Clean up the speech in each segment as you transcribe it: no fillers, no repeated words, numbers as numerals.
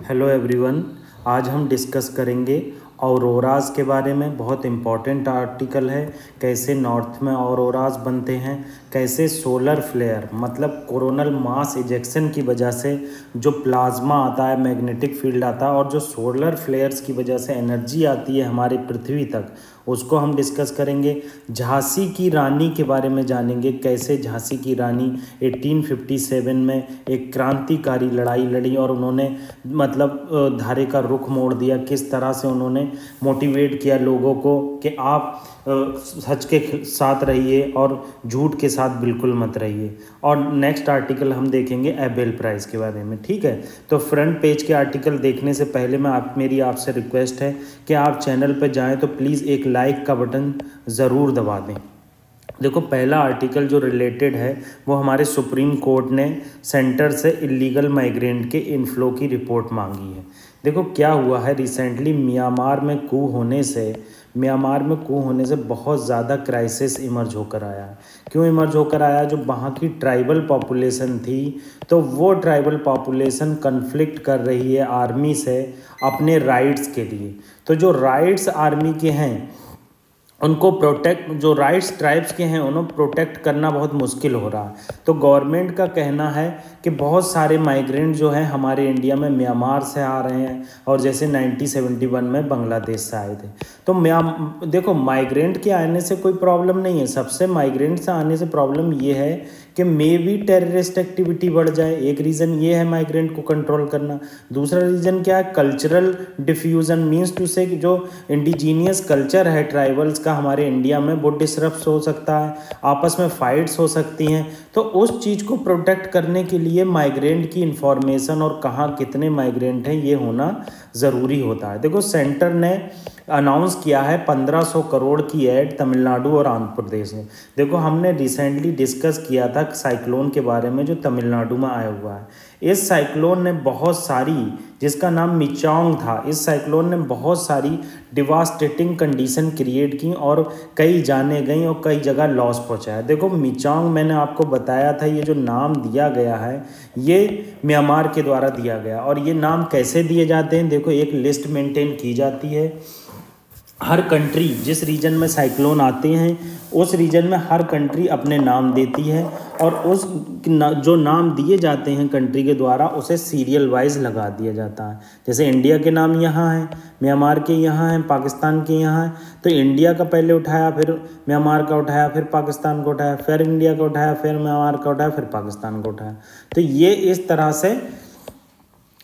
Hello everyone. आज हम discuss करेंगे औरोराज के बारे में। बहुत इम्पॉर्टेंट आर्टिकल है। कैसे नॉर्थ में औरोराज बनते हैं, कैसे सोलर फ्लेयर मतलब कोरोनल मास इजेक्शन की वजह से जो प्लाज्मा आता है, मैग्नेटिक फील्ड आता है, और जो सोलर फ्लेयर्स की वजह से एनर्जी आती है हमारी पृथ्वी तक, उसको हम डिस्कस करेंगे। झांसी की रानी के बारे में जानेंगे, कैसे झांसी की रानी 1857 में एक क्रांतिकारी लड़ाई लड़ी और उन्होंने धारे का रुख मोड़ दिया। किस तरह से उन्होंने मोटिवेट किया लोगों को कि आप सच के साथ रहिए और झूठ के साथ बिल्कुल मत रहिए। और नेक्स्ट आर्टिकल हम देखेंगे एबेल प्राइज़ के बारे में। ठीक है, तो फ्रंट पेज के आर्टिकल देखने से पहले मेरी आपसे रिक्वेस्ट है कि आप चैनल पर जाएं तो प्लीज़ एक लाइक का बटन ज़रूर दबा दें। देखो, पहला आर्टिकल जो रिलेटेड है वो हमारे सुप्रीम कोर्ट ने सेंटर से इलीगल माइग्रेंट के इनफ्लो की रिपोर्ट मांगी है। देखो क्या हुआ है, रिसेंटली म्यांमार में कू होने से बहुत ज़्यादा क्राइसिस इमर्ज होकर आया है। क्यों इमर्ज होकर आया? जो वहाँ की ट्राइबल पॉपुलेशन थी, तो वो ट्राइबल पॉपुलेशन कन्फ्लिक्ट कर रही है आर्मी से अपने राइट्स के लिए। तो जो राइट्स आर्मी के हैं उनको जो राइट्स ट्राइब्स के हैं उन्हें प्रोटेक्ट करना बहुत मुश्किल हो रहा है। तो गवर्नमेंट का कहना है कि बहुत सारे माइग्रेंट जो हैं हमारे इंडिया में म्यांमार से आ रहे हैं, और जैसे 1971 में बांग्लादेश से आए थे। तो देखो, माइग्रेंट के आने से कोई प्रॉब्लम नहीं है। सबसे माइग्रेंट से आने से प्रॉब्लम ये है कि मे भी टेररिस्ट एक्टिविटी बढ़ जाए। एक रीज़न ये है माइग्रेंट को कंट्रोल करना। दूसरा रीज़न क्या है? कल्चरल डिफ्यूज़न, मीन्स टू से जो इंडिजीनियस कल्चर है ट्राइबल्स का हमारे इंडिया में, वो डिसरप्ट हो सकता है, आपस में फाइट्स हो सकती हैं। तो उस चीज़ को प्रोटेक्ट करने के लिए माइग्रेंट की इंफॉर्मेशन और कहाँ कितने माइग्रेंट हैं ये होना ज़रूरी होता है। देखो, सेंटर ने अनाउंस किया है 1500 करोड़ की ऐड तमिलनाडु और आंध्र प्रदेश में। देखो, हमने रिसेंटली डिस्कस किया था साइक्लोन के बारे में जो तमिलनाडु में आया हुआ है। इस साइक्लोन ने बहुत सारी, जिसका नाम मिचांग था, इस साइक्लोन ने बहुत सारी डिवास्टेटिंग कंडीशन क्रिएट की और कई जाने गई और कई जगह लॉस पहुंचाया। देखो, मिचांग मैंने आपको बताया था, ये जो नाम दिया गया है ये म्यांमार के द्वारा दिया गया। और ये नाम कैसे दिए जाते हैं? देखो, एक लिस्ट मेंटेन की जाती है। हर कंट्री जिस रीजन में साइक्लोन आते हैं उस रीजन में हर कंट्री अपने नाम देती है, और उस जो नाम दिए जाते हैं कंट्री के द्वारा उसे सीरियल वाइज लगा दिया जाता है। जैसे इंडिया के नाम यहाँ हैं, म्यांमार के यहाँ हैं, पाकिस्तान के यहाँ हैं, तो इंडिया का पहले उठाया, फिर म्यांमार का उठाया, फिर पाकिस्तान को उठाया, फिर इंडिया का उठाया, फिर म्यांमार का उठाया, फिर पाकिस्तान को उठाया। तो ये इस तरह से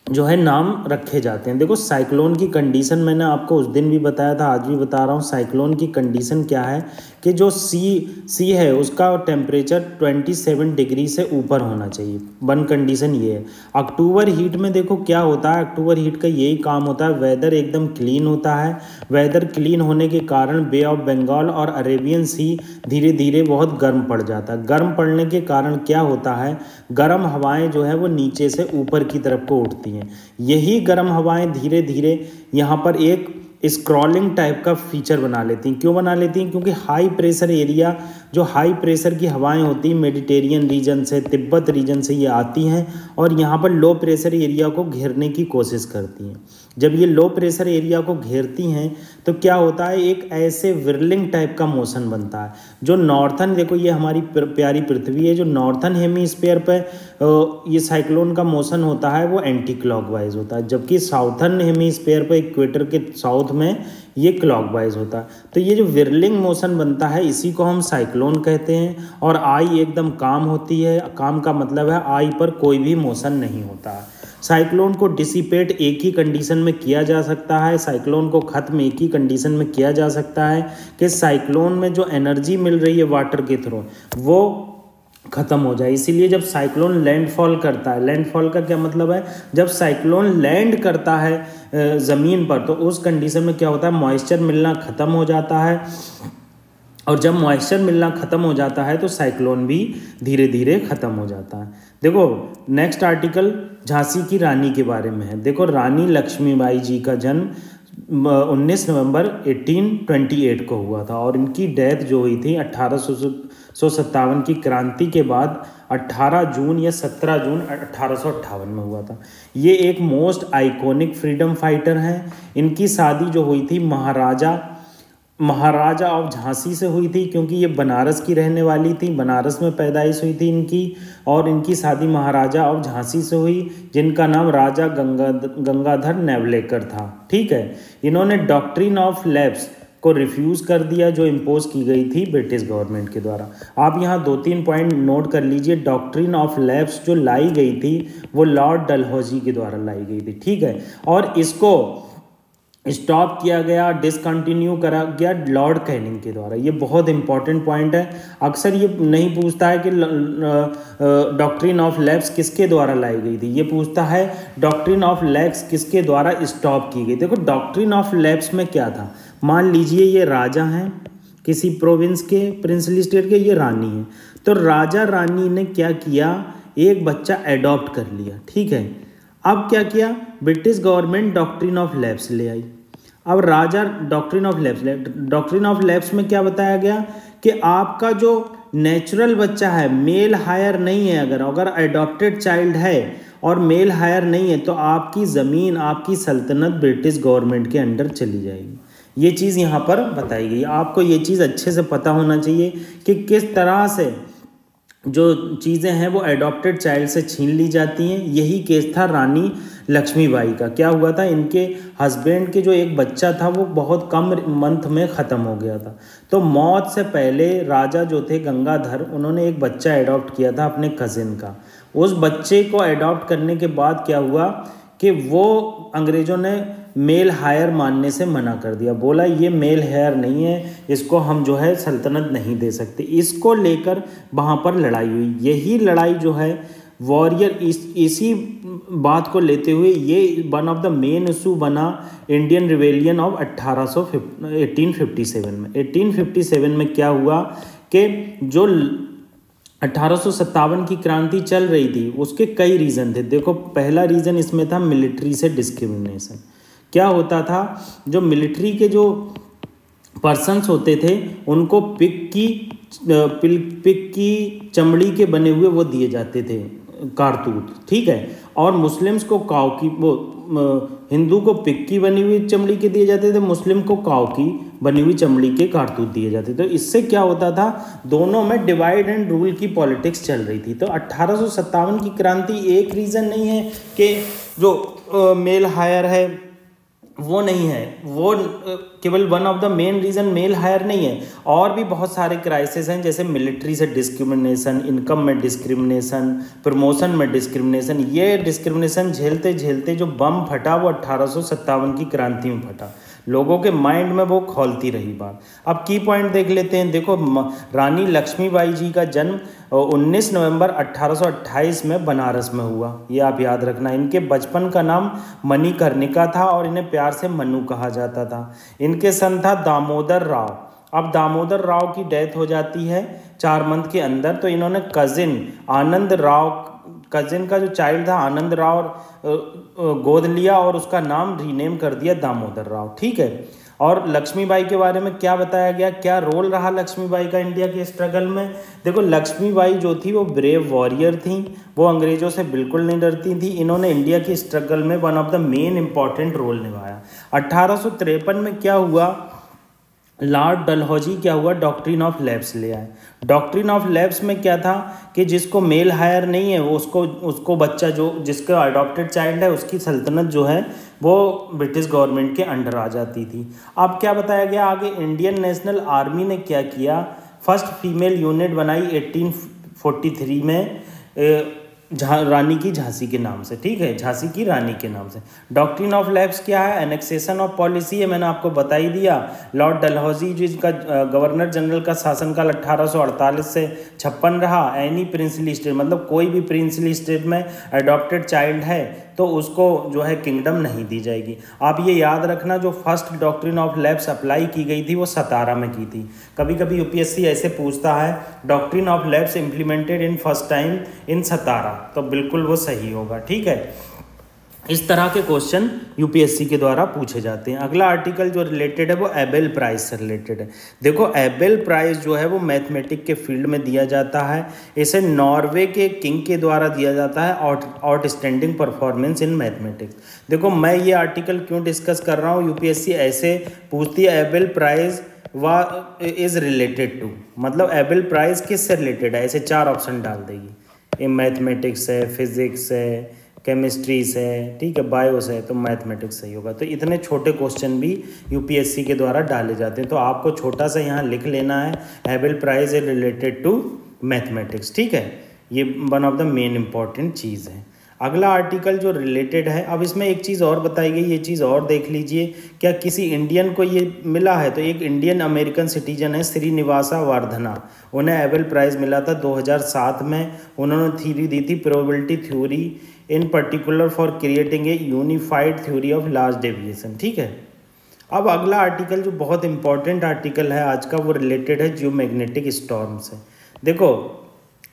जो है नाम रखे जाते हैं। देखो, साइक्लोन की कंडीशन मैंने आपको उस दिन भी बताया था, आज भी बता रहा हूँ। साइक्लोन की कंडीशन क्या है कि जो सी है उसका टेम्परेचर 27 डिग्री से ऊपर होना चाहिए। वन कंडीशन ये है। अक्टूबर हीट में देखो क्या होता है, अक्टूबर हीट का यही काम होता है, वेदर एकदम क्लीन होता है। वेदर क्लीन होने के कारण बे ऑफ बंगाल और अरेबियन सी धीरे धीरे बहुत गर्म पड़ जाता है। गर्म पड़ने के कारण क्या होता है, गर्म हवाएं जो है वो नीचे से ऊपर की तरफ को उठती हैं। यही गर्म हवाएं धीरे धीरे यहाँ पर एक स्क्रॉलिंग टाइप का फीचर बना लेती हैं। क्यों बना लेती हैं? क्योंकि हाई प्रेशर एरिया, जो हाई प्रेशर की हवाएं होती हैं मेडिटेरियन रीजन से, तिब्बत रीजन से ये आती हैं और यहाँ पर लो प्रेशर एरिया को घेरने की कोशिश करती हैं। जब ये लो प्रेशर एरिया को घेरती हैं तो क्या होता है, एक ऐसे विरलिंग टाइप का मोशन बनता है। जो नॉर्थन, देखो ये हमारी प्यारी पृथ्वी है, जो नॉर्थन हेमीस्फीयर पे ये साइक्लोन का मोशन होता है वो एंटी क्लॉकवाइज होता है, जबकि साउथर्न हेमीस्फीयर पे इक्वेटर के साउथ में ये क्लॉकवाइज होता है। तो ये जो विरलिंग मोशन बनता है इसी को हम साइक्लोन कहते हैं। और आई एकदम काम होती है, काम का मतलब है आई पर कोई भी मोशन नहीं होता है। साइक्लोन को डिसिपेट एक ही कंडीशन में किया जा सकता है, साइक्लोन को ख़त्म एक ही कंडीशन में किया जा सकता है कि साइक्लोन में जो एनर्जी मिल रही है वाटर के थ्रू वो ख़त्म हो जाए। इसीलिए जब साइक्लोन लैंडफॉल करता है, लैंडफॉल का क्या मतलब है, जब साइक्लोन लैंड करता है ज़मीन पर तो उस कंडीशन में क्या होता है, मॉइस्चर मिलना ख़त्म हो जाता है। और जब मॉइस्चर मिलना ख़त्म हो जाता है तो साइक्लोन भी धीरे धीरे ख़त्म हो जाता है। देखो, नेक्स्ट आर्टिकल झांसी की रानी के बारे में है। देखो, रानी लक्ष्मीबाई जी का जन्म 19 नवंबर 1828 को हुआ था और इनकी डेथ जो हुई थी 1857 की क्रांति के बाद 18 जून या 17 जून 1858 में हुआ था। ये एक मोस्ट आइकॉनिक फ्रीडम फाइटर हैं। इनकी शादी जो हुई थी महाराजा ऑफ झांसी से हुई थी, क्योंकि ये बनारस की रहने वाली थी, बनारस में पैदाइश हुई थी इनकी, और इनकी शादी महाराजा ऑफ झांसी से हुई, जिनका नाम राजा गंगाधर नेवलेकर था। ठीक है, इन्होंने डॉक्ट्रिन ऑफ लैप्स को रिफ्यूज़ कर दिया जो इम्पोज की गई थी ब्रिटिश गवर्नमेंट के द्वारा। आप यहाँ 2-3 पॉइंट नोट कर लीजिए। डॉक्ट्रिन ऑफ लैप्स जो लाई गई थी वो लॉर्ड डलहौजी के द्वारा लाई गई थी। ठीक है, और इसको स्टॉप किया गया, डिसकंटिन्यू करा गया लॉर्ड कैनिंग के द्वारा। ये बहुत इंपॉर्टेंट पॉइंट है। अक्सर ये नहीं पूछता है कि डॉक्ट्रिन ऑफ लैप्स किसके द्वारा लाई गई थी, ये पूछता है डॉक्ट्रिन ऑफ लैप्स किसके द्वारा स्टॉप की गई। देखो डॉक्ट्रिन ऑफ लैप्स में क्या था, मान लीजिए ये राजा हैं किसी प्रोविंस के, प्रिंसली स्टेट के, ये रानी है, तो राजा रानी ने क्या किया, एक बच्चा एडॉप्ट कर लिया। ठीक है, अब क्या किया, British government doctrine of lapse ले आई। अब राजा डॉक्ट्रिन ऑफ लैप्स में क्या बताया गया कि आपका जो नेचुरल बच्चा है, मेल हायर नहीं है, अगर एडॉप्टेड चाइल्ड है और मेल हायर नहीं है, तो आपकी ज़मीन, आपकी सल्तनत ब्रिटिश गवर्नमेंट के अंडर चली जाएगी। ये चीज़ यहाँ पर बताई गई। आपको ये चीज़ अच्छे से पता होना चाहिए कि किस तरह से जो चीज़ें हैं वो एडॉप्टेड चाइल्ड से छीन ली जाती हैं। यही केस था रानी लक्ष्मीबाई का। क्या हुआ था, इनके हस्बैंड के जो एक बच्चा था वो बहुत कम मंथ में ख़त्म हो गया था, तो मौत से पहले राजा जो थे गंगाधर, उन्होंने एक बच्चा एडॉप्ट किया था अपने कज़िन का। उस बच्चे को एडॉप्ट करने के बाद क्या हुआ कि वो अंग्रेज़ों ने मेल हायर मानने से मना कर दिया, बोला ये मेल हायर नहीं है, इसको हम जो है सल्तनत नहीं दे सकते। इसको लेकर वहाँ पर लड़ाई हुई। यही लड़ाई जो है वॉरियर, इसी बात को लेते हुए ये one of the main issue बना इंडियन रिवेलियन ऑफ 1857 में। 1857 में क्या हुआ कि जो 1857 की क्रांति चल रही थी उसके कई रीज़न थे। देखो पहला रीज़न इसमें था मिलिट्री से डिस्क्रिमिनेशन। क्या होता था, जो मिलिट्री के जो पर्सन्स होते थे उनको पिग की चमड़ी के बने हुए वो दिए जाते थे कारतूत। ठीक है, और मुस्लिम्स को काऊ की, हिंदू को पिग की बनी हुई चमड़ी के दिए जाते थे, मुस्लिम को काऊ की बनी हुई चमड़ी के कारतूत दिए जाते थे। तो इससे क्या होता था, दोनों में डिवाइड एंड रूल की पॉलिटिक्स चल रही थी। तो 1857 की क्रांति एक रीज़न नहीं है कि जो मेल हायर है वो नहीं है, वो केवल one of the main reason male higher नहीं है। और भी बहुत सारे क्राइसिस हैं, जैसे मिलिट्री से डिस्क्रिमिनेशन, इनकम में डिस्क्रिमिनेशन, प्रमोशन में डिस्क्रिमिनेशन। ये डिस्क्रिमिनेशन झेलते झेलते जो बम फटा वो 1857 की क्रांति में फटा। लोगों के माइंड में वो खौलती रही बात। अब की पॉइंट देख लेते हैं। देखो रानी लक्ष्मीबाई जी का जन्म 19 नवंबर 1828 में बनारस में हुआ, ये आप याद रखना। इनके बचपन का नाम मणिकर्णिका था और इन्हें प्यार से मनु कहा जाता था। इनके सन था दामोदर राव। अब दामोदर राव की डेथ हो जाती है 4 मंथ के अंदर, तो इन्होंने कज़िन आनंद राव, कज़िन का जो चाइल्ड था आनंद राव गोद लिया और उसका नाम रीनेम कर दिया दामोदर राव। ठीक है, और लक्ष्मीबाई के बारे में क्या बताया गया, क्या रोल रहा लक्ष्मीबाई का इंडिया के स्ट्रगल में। देखो लक्ष्मीबाई जो थी वो ब्रेव वॉरियर थी, वो अंग्रेज़ों से बिल्कुल नहीं डरती थी। इन्होंने इंडिया के स्ट्रगल में one of the main important role निभाया। 1853 में क्या हुआ, लॉर्ड डलहौजी क्या हुआ, डॉक्ट्रिन ऑफ लैप्स ले आए। डॉक्ट्रिन ऑफ लैप्स में क्या था कि जिसको मेल हायर नहीं है वो उसको बच्चा जो जिसका अडॉप्टेड चाइल्ड है उसकी सल्तनत जो है वो ब्रिटिश गवर्नमेंट के अंडर आ जाती थी। अब क्या बताया गया आगे, इंडियन नेशनल आर्मी ने क्या किया, फर्स्ट फीमेल यूनिट बनाई 1843 में रानी की झांसी के नाम से। ठीक है, झांसी की रानी के नाम से। डॉक्ट्रिन ऑफ लैप्स क्या है, एनेक्सेशन ऑफ पॉलिसी है, मैंने आपको बता ही दिया। लॉर्ड डलहौजी जिसका गवर्नर जनरल का शासनकाल 1848 से 56 रहा। एनी प्रिंसली स्टेट, मतलब कोई भी प्रिंसली स्टेट में अडॉप्टेड चाइल्ड है तो उसको जो है किंगडम नहीं दी जाएगी। आप ये याद रखना, जो first doctrine of lapse apply की गई थी वो 17 में की थी। कभी कभी यूपीएससी ऐसे पूछता है doctrine of lapse implemented in first time in 17, तो बिल्कुल वो सही होगा। ठीक है, इस तरह के क्वेश्चन यूपीएससी के द्वारा पूछे जाते हैं। अगला आर्टिकल जो रिलेटेड है वो एबेल प्राइज से रिलेटेड है। देखो एबेल प्राइज जो है वो मैथमेटिक के फील्ड में दिया जाता है। इसे नॉर्वे के किंग के द्वारा दिया जाता है, आउटस्टैंडिंग परफॉर्मेंस इन मैथमेटिक्स। देखो मैं ये आर्टिकल क्यों डिस्कस कर रहा हूँ, यूपीएससी ऐसे पूछती है Abel prize is related to, मतलब एबेल प्राइज किससे रिलेटेड है, ऐसे 4 ऑप्शन डाल देगी। ये मैथमेटिक्स है, फिजिक्स है, केमिस्ट्री से, ठीक है, बायो से, तो मैथमेटिक्स सही होगा। तो इतने छोटे क्वेश्चन भी यूपीएससी के द्वारा डाले जाते हैं। तो आपको छोटा सा यहाँ लिख लेना है Abel prize is related to mathematics, ठीक है। ये one of the main important चीज़ है। अगला आर्टिकल जो रिलेटेड है, अब इसमें एक चीज़ और बताई गई, ये चीज़ और देख लीजिए, क्या किसी इंडियन को ये मिला है, तो एक इंडियन अमेरिकन सिटीजन है श्रीनिवासा वर्धना, उन्हें एबेल प्राइज़ मिला था 2007 में। उन्होंने थ्योरी दी थी, probability theory in particular for creating a unified theory of large deviation, ठीक है। अब अगला आर्टिकल जो बहुत इंपॉर्टेंट आर्टिकल है आज का, वो रिलेटेड है जियोमैग्नेटिक स्टॉर्म से। देखो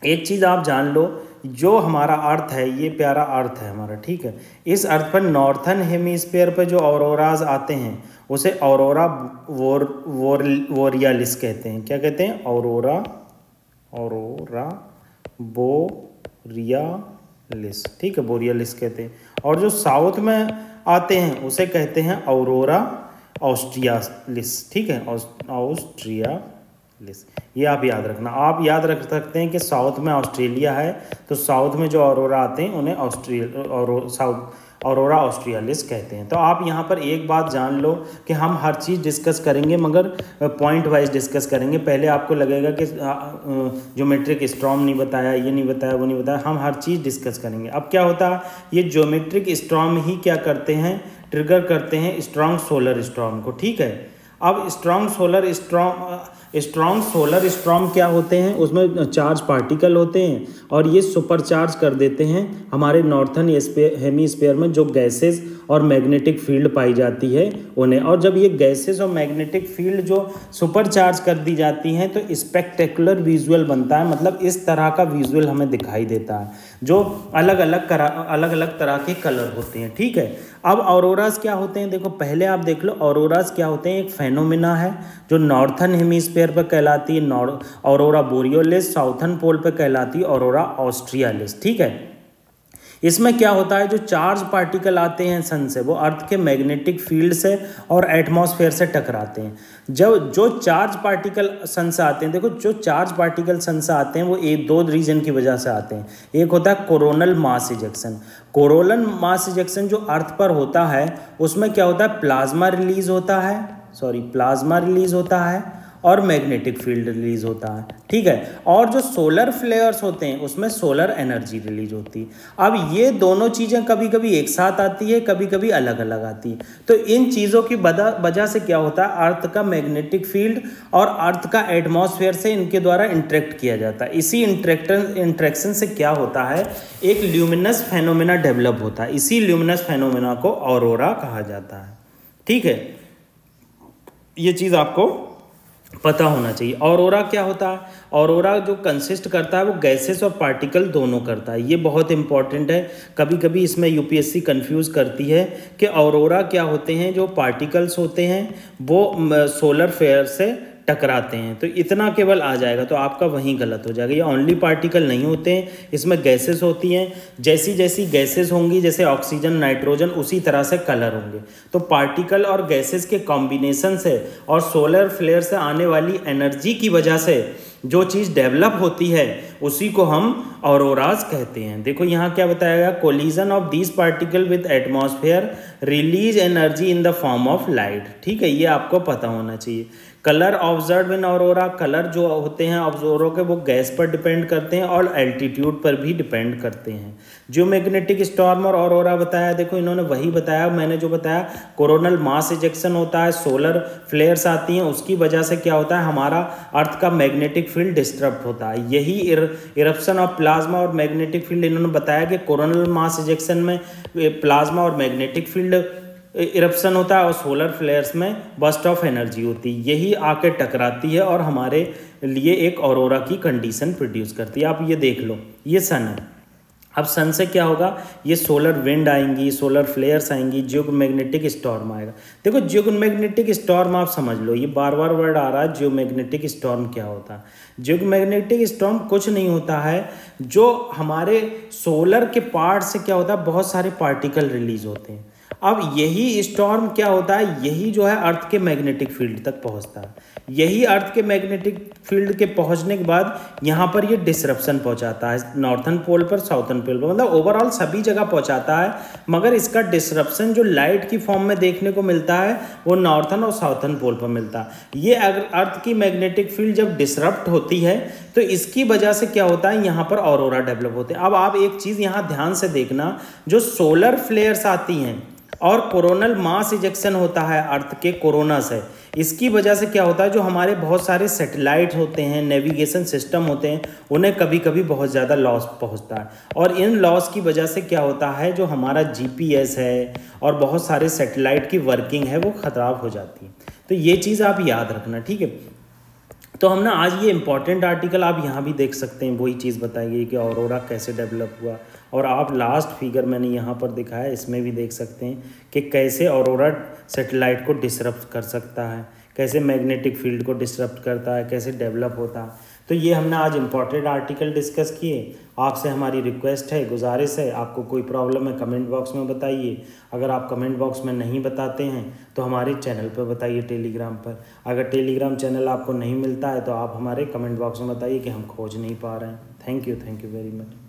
एक चीज़ आप जान लो, जो हमारा अर्थ है, ये प्यारा अर्थ है हमारा, ठीक है, इस अर्थ पर नॉर्थन हेमीस्फीयर पर जो ऑरोराज आते हैं उसे ऑरोरा बोरियालिस कहते हैं। क्या कहते हैं? ऑरोरा बोरियालिस, ठीक है, बोरियालिस कहते हैं। और जो साउथ में आते हैं उसे कहते हैं ऑरोरा ऑस्ट्रियालिस, ठीक है, ऑस्ट्रियालिस। ये आप याद रखना। आप याद रख सकते हैं कि साउथ में ऑस्ट्रेलिया है, तो साउथ में जो ऑरोरा आते हैं उन्हें ऑरोरा ऑस्ट्रियालिस कहते हैं। तो आप यहाँ पर एक बात जान लो कि हम हर चीज़ डिस्कस करेंगे, मगर पॉइंट वाइज डिस्कस करेंगे। पहले आपको लगेगा कि ज्योमेट्रिक स्टॉर्म नहीं बताया, ये नहीं बताया, वो नहीं बताया, हम हर चीज़ डिस्कस करेंगे। अब क्या होता है, ये ज्योमेट्रिक स्टॉर्म ही क्या करते हैं, ट्रिगर करते हैं स्ट्रॉन्ग सोलर स्टॉर्म को, ठीक है। अब स्ट्रॉन्ग सोलर स्टॉर्म क्या होते हैं, उसमें चार्ज पार्टिकल होते हैं और ये सुपर चार्ज कर देते हैं हमारे नॉर्थन हेमीस्फीयर में जो गैसेस और मैग्नेटिक फील्ड पाई जाती है उन्हें। और जब ये गैसेस और मैग्नेटिक फील्ड जो सुपर चार्ज कर दी जाती हैं तो स्पेक्टेकुलर विजुअल बनता है, मतलब इस तरह का विजुअल हमें दिखाई देता है, जो अलग अलग तरह के कलर होते हैं, ठीक है। अब ऑरोरास क्या होते हैं, देखो पहले आप देख लो ऑरोरास क्या होते हैं। एक फेनोमेना है जो नॉर्थन हेमीस्फीयर पर कहलाती है ऑरोरा बोरियोलिस, साउथर्न पोल पर कहलाती है ऑरोरा ऑस्ट्रियालिस, ठीक है। इसमें क्या होता है, जो चार्ज पार्टिकल आते हैं सन से, वो अर्थ के मैग्नेटिक फील्ड से और एटमॉस्फेयर से टकराते हैं। जब जो चार्ज पार्टिकल सन से आते हैं, देखो जो चार्ज पार्टिकल सन से आते हैं वो एक 2 रीजन की वजह से आते हैं। एक होता है coronal mass ejection. Coronal mass ejection जो अर्थ पर होता है उसमें क्या होता है, प्लाज्मा रिलीज होता है और मैग्नेटिक फील्ड रिलीज होता है, ठीक है। और जो सोलर फ्लेयर्स होते हैं उसमें सोलर एनर्जी रिलीज होती है। अब ये दोनों चीज़ें कभी कभी एक साथ आती है, कभी कभी अलग अलग आती है। तो इन चीज़ों की वजह से क्या होता है, अर्थ का मैग्नेटिक फील्ड और अर्थ का एटमॉस्फेयर से इनके द्वारा इंटरेक्ट किया जाता है। इसी इंटरेक्शन से क्या होता है, एक ल्यूमिनस फेनोमेना डेवलप होता है। इसी ल्यूमिनस फेनोमेना को ऑरोरा कहा जाता है, ठीक है। ये चीज़ आपको पता होना चाहिए। ऑरोरा क्या होता है, ऑरोरा जो कंसिस्ट करता है वो गैसेस और पार्टिकल दोनों करता है। ये बहुत इंपॉर्टेंट है, कभी कभी इसमें यूपीएससी कंफ्यूज करती है कि ऑरोरा क्या होते हैं, जो पार्टिकल्स होते हैं वो सोलर फ्लेयर से टकराते हैं, तो इतना केवल आ जाएगा, तो आपका वहीं गलत हो जाएगा। ये ओनली पार्टिकल नहीं होते हैं, इसमें गैसेस होती हैं। जैसी जैसी गैसेस होंगी, जैसे ऑक्सीजन, नाइट्रोजन, उसी तरह से कलर होंगे। तो पार्टिकल और गैसेस के कॉम्बिनेशन से और सोलर फ्लेयर से आने वाली एनर्जी की वजह से जो चीज़ डेवलप होती है उसी को हम ऑरोराज कहते हैं। देखो यहाँ क्या बताया गया, collision of these particle with atmosphere release energy in the form of light, ठीक है। ये आपको पता होना चाहिए। Colour observe in aurora, colour जो होते हैं ऑब्जर्वर के वो गैस पर डिपेंड करते हैं और एल्टीट्यूड पर भी डिपेंड करते हैं। जो मैग्नेटिक स्टॉर्म और ऑरोरा बताया, देखो इन्होंने वही बताया मैंने जो बताया, कोरोनल मास इजेक्शन होता है, सोलर फ्लेयर्स आती हैं, उसकी वजह से क्या होता है, हमारा अर्थ का मैग्नेटिक फील्ड डिस्टर्ब होता है। यही इरप्शन ऑफ प्लाज्मा और मैग्नेटिक फील्ड, इन्होंने बताया कि कोरोनल मास इजेक्शन में प्लाज्मा और मैग्नेटिक फील्ड इरप्शन होता है और सोलर फ्लेयर्स में बर्स्ट ऑफ एनर्जी होती है। यही आके टकराती है और हमारे लिए एक ऑरोरा की कंडीशन प्रोड्यूस करती है। आप ये देख लो, ये सन है, अब सन से क्या होगा, ये सोलर विंड आएंगी, सोलर फ्लेयर्स आएंगी, जियोमैग्नेटिक स्टॉर्म आएगा। देखो जियोमैग्नेटिक स्टॉर्म आप समझ लो, ये बार बार वर्ड आ रहा है, जियोमैग्नेटिक स्टॉर्म क्या होता है। जियोमैग्नेटिक स्टॉर्म कुछ नहीं होता है, जो हमारे सोलर के पार्ट से क्या होता है, बहुत सारे पार्टिकल रिलीज होते हैं। अब यही स्टॉर्म क्या होता है, यही जो है अर्थ के मैग्नेटिक फील्ड तक पहुंचता है। यही अर्थ के मैग्नेटिक फील्ड के पहुंचने के बाद यहाँ पर ये डिसरप्शन पहुंचाता है, नॉर्थन पोल पर, साउथर्न पोल पर, मतलब ओवरऑल सभी जगह पहुंचाता है। मगर इसका डिसरप्शन जो लाइट की फॉर्म में देखने को मिलता है वो नॉर्थन और साउथर्न पोल पर मिलता है। ये अगर अर्थ की मैग्नेटिक फील्ड जब डिसरप्ट होती है तो इसकी वजह से क्या होता है, यहाँ पर ऑरोरा डेवलप होते हैं। अब आप एक चीज़ यहाँ ध्यान से देखना, जो सोलर फ्लेयर्स आती हैं और कोरोनल मास इजेक्शन होता है अर्थ के कोरोना से, इसकी वजह से क्या होता है, जो हमारे बहुत सारे सैटेलाइट होते हैं, नेविगेशन सिस्टम होते हैं, उन्हें कभी कभी बहुत ज़्यादा लॉस पहुंचता है। और इन लॉस की वजह से क्या होता है, जो हमारा जीपीएस है और बहुत सारे सैटेलाइट की वर्किंग है वो ख़राब हो जाती है। तो ये चीज़ आप याद रखना, ठीक है। तो हम ना आज ये इंपॉर्टेंट आर्टिकल आप यहाँ भी देख सकते हैं, वही चीज़ बताई गई कि ऑरोरा कैसे डेवलप हुआ। और आप लास्ट फिगर मैंने यहाँ पर दिखाया, इसमें भी देख सकते हैं कि कैसे ऑरोरा सैटेलाइट को डिसरप्ट कर सकता है, कैसे मैग्नेटिक फील्ड को डिसरप्ट करता है, कैसे डेवलप होता है। तो ये हमने आज इम्पॉर्टेंट आर्टिकल डिस्कस किए। आपसे हमारी रिक्वेस्ट है, गुजारिश है, आपको कोई प्रॉब्लम है कमेंट बॉक्स में बताइए। अगर आप कमेंट बॉक्स में नहीं बताते हैं तो हमारे चैनल पर बताइए, टेलीग्राम पर। अगर टेलीग्राम चैनल आपको नहीं मिलता है तो आप हमारे कमेंट बॉक्स में बताइए कि हम खोज नहीं पा रहे हैं। Thank you very much.